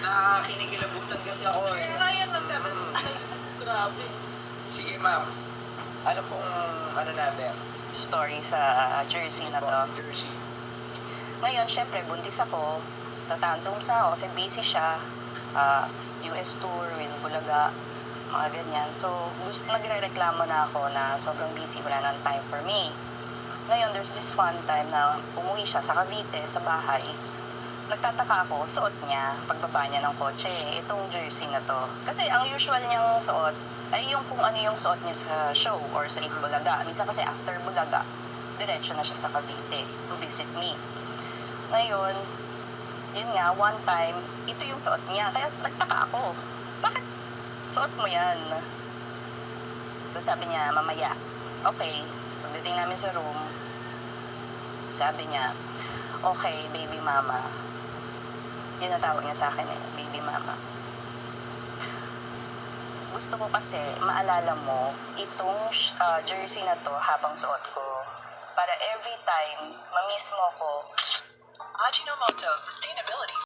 Nakakinikilabutan kasi ako eh. Kaya lang naman. Grabe. Sige ma'am, ano pong ano natin? Story sa jersey na to. Jersey. Ngayon, syempre, buntis ako. Tatantrums ako kasi busy siya. US tour, with Bulaga, mga ganyan. So, nagre-reklamo na ako na sobrang busy, wala nang time for me. Ngayon, there's this one time na umuwi siya sa Cavite, sa bahay. Nagtataka ako, suot niya, pagbaba niya ng kotse, itong jersey na to. Kasi ang usual niyang suot ay yung kung ano yung suot niya sa show or sa Bulaga. Minsan kasi after Bulaga, diretso na siya sa Cavite to visit me. Ngayon, yun nga, one time, ito yung suot niya. Kaya nagtaka ako, bakit suot mo yan? So sabi niya, mamaya. Okay, so pagdating namin sa room, sabi niya, okay, baby mama. Yun ang tawag niya sa akin eh, baby mama. Gusto ko kasi maalala mo itong jersey na to habang suot ko. Para every time, mamiss mo ko. Ajinomoto Sustainability